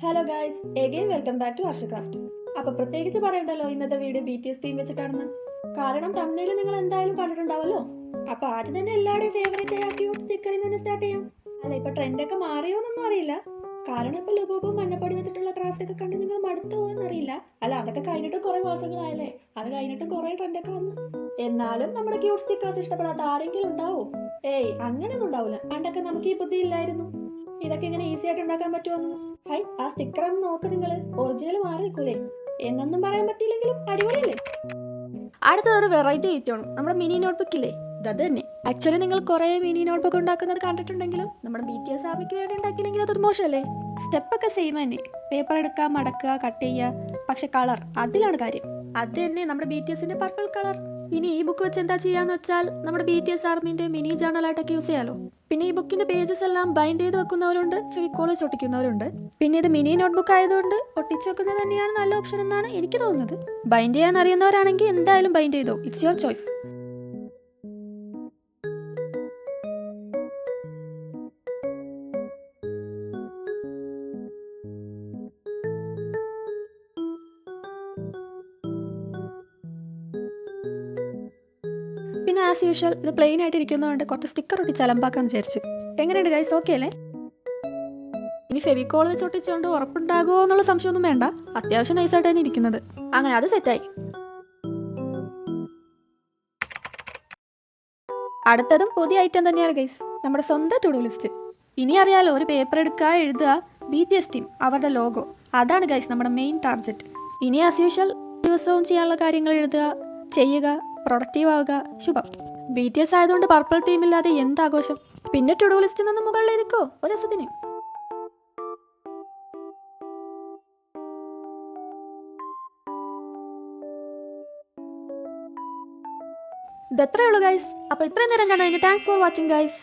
Hello guys, again welcome back to Harshacraft. അപ്പൊ പ്രത്യേകിച്ച് പറയണ്ടല്ലോ ഇന്നത്തെ വീഡിയോ BTS തീം വെച്ചിട്ടാണെന്ന്. കാരണം തമിഴിൽ നിങ്ങൾ എന്തായാലും കണ്ടിട്ടുണ്ടാവല്ലോ. അപ്പൊ ആദ്യം തന്നെ എല്ലാവരുടെയും ഫേവറേറ്റ് ആയ ക്യൂട്ട് സ്റ്റിക്കറിൽ നിന്ന് സ്റ്റാർട്ട് ചെയ്യാം. അല്ല, ഇപ്പൊ ട്രെൻഡൊക്കെ മാറിയോന്നൊന്നും അറിയില്ല. കാരണം ഇപ്പൊ ലുബോബും മഞ്ഞപ്പൊടി വെച്ചിട്ടുള്ള ക്രാഫ്റ്റ് ഒക്കെ കണ്ട് നിങ്ങൾ മടുത്തോ എന്നറിയില്ല. അല്ല, അതൊക്കെ കഴിഞ്ഞിട്ടും കുറെ മാസങ്ങളായല്ലേ. അത് കഴിഞ്ഞിട്ടും കുറെ ട്രെൻഡൊക്കെ വന്നു. എന്നാലും നമ്മുടെ ക്യൂട്ട് സ്റ്റിക്കേഴ്സ് ഇഷ്ടപ്പെടാത്ത ആരെങ്കിലും ഉണ്ടാവോ? ഏയ്, അങ്ങനെയൊന്നും ഉണ്ടാവില്ല. പണ്ടൊക്കെ നമുക്ക് ഈ ബുദ്ധി ഇല്ലായിരുന്നു. ഇതൊക്കെ ഇങ്ങനെ ഈസി ആയിട്ട് ഉണ്ടാക്കാൻ പറ്റുമെന്ന്. ഹൈ, ആ സ്റ്റിക്കർ ഒന്ന് നോക്ക് നിങ്ങള്. ഒറിജിനൽ മാറി നിൽക്കൂലേ? എന്നൊന്നും പറയാൻ പറ്റിയില്ലെങ്കിലും അടിപൊളിയല്ലേ? അടുത്തൊരു വെറൈറ്റി ഐറ്റമാണ് നമ്മുടെ മിനി നോട്ട്ബുക്ക് ഇല്ലേ, അത് തന്നെ. ആക്ച്വലി നിങ്ങൾ കുറെ മിനി നോട്ട്ബുക്ക് ഉണ്ടാക്കുന്നത് കണ്ടിട്ടുണ്ടെങ്കിലും നമ്മുടെ BTS ആർമിക്ക് വേണ്ടി ഉണ്ടാക്കിയില്ലെങ്കിൽ അതൊരു മോശമല്ലേ? സ്റ്റെപ്പൊക്കെ സെയിം തന്നെ. പേപ്പർ എടുക്കുക, മടക്കുക, കട്ട് ചെയ്യുക. പക്ഷെ കളർ, അതിലാണ് കാര്യം. അത് തന്നെ നമ്മുടെ BTSന്റെ പർപ്പിൾ കളർ. ഇനി ഈ ബുക്ക് വെച്ച് എന്താ ചെയ്യാന്ന് വെച്ചാൽ നമ്മുടെ BTS ആർമിന്റെ മിനി ജേർണലായിട്ടൊക്കെ യൂസ് ചെയ്യാലോ. പിന്നെ ഈ ബുക്കിന്റെ പേജസ് എല്ലാം ബൈൻഡ് ചെയ്ത് വെക്കുന്നവരുണ്ട്, ഫെവിക്കോൾ വെച്ച് ഒട്ടിക്കുന്നവരുണ്ട്. പിന്നെ ഇത് മിനി നോട്ട്ബുക്ക് ആയതുകൊണ്ട് ഒട്ടിച്ചു വെക്കുന്നത് തന്നെയാണ് നല്ല ഓപ്ഷൻ എന്നാണ് എനിക്ക് തോന്നുന്നത്. ബൈൻഡ് ചെയ്യാൻ അറിയുന്നവരാണെങ്കിൽ എന്തായാലും ബൈൻഡ് ചെയ്തോ, ഇറ്റ്സ് യുവർ ചോയ്സ്. പിന്നെ ആസ് യൂഷ്വൽ ഇത് പ്ലെയിൻ ആയിട്ട് ഇരിക്കുന്നതുകൊണ്ട് കുറച്ച് സ്റ്റിക്കർ ഒട്ടിച്ച് അലമ്പാക്കാന്ന് വിചാരിച്ചു. എങ്ങനെയുണ്ട് ഗൈസ്, ഓക്കെ അല്ലേ? ഇനി ഫെവിക്കോൾ വെച്ച് ഒട്ടിച്ചുകൊണ്ട് ഉറപ്പുണ്ടാകുമോ എന്നുള്ള സംശയമൊന്നും വേണ്ട. അത്യാവശ്യം നൈസായിട്ട് തന്നെ ഇരിക്കുന്നത്. അങ്ങനെ അത് സെറ്റായി. അടുത്തതും പുതിയ ഐറ്റം തന്നെയാണ് ഗൈസ്, നമ്മുടെ സ്വന്തം ടു ഡു ലിസ്റ്റ്. ഇനി അറിയാലോ, ഒരു പേപ്പർ എടുക്കുക, എഴുതുക, BTS തീം, അവരുടെ ലോഗോ. അതാണ് ഗൈസ് നമ്മുടെ മെയിൻ ടാർഗറ്റ്. ഇനി ആസ് യൂഷ്വൽ ദിവസവും ചെയ്യാനുള്ള കാര്യങ്ങൾ എഴുതുക, ചെയ്യുക, പ്രൊഡക്റ്റീവ് ആവുക, ശുഭം. BTS ആയതുകൊണ്ട് പർപ്പിൾ തീം ഇല്ലാതെ എന്താഘോഷം. പിന്നെ ടു ഡു ലിസ്റ്റിൽ നിന്ന് മുകളിലേക്കോ ഒരു രസത്തിന്. ഇതത്രേ ഉള്ളൂ ഗൈസ്. അപ്പോൾ ഇത്രയും നേരം കണ്ടതിന് താങ്ക്സ് ഫോർ വാച്ചിങ് ഗൈസ്.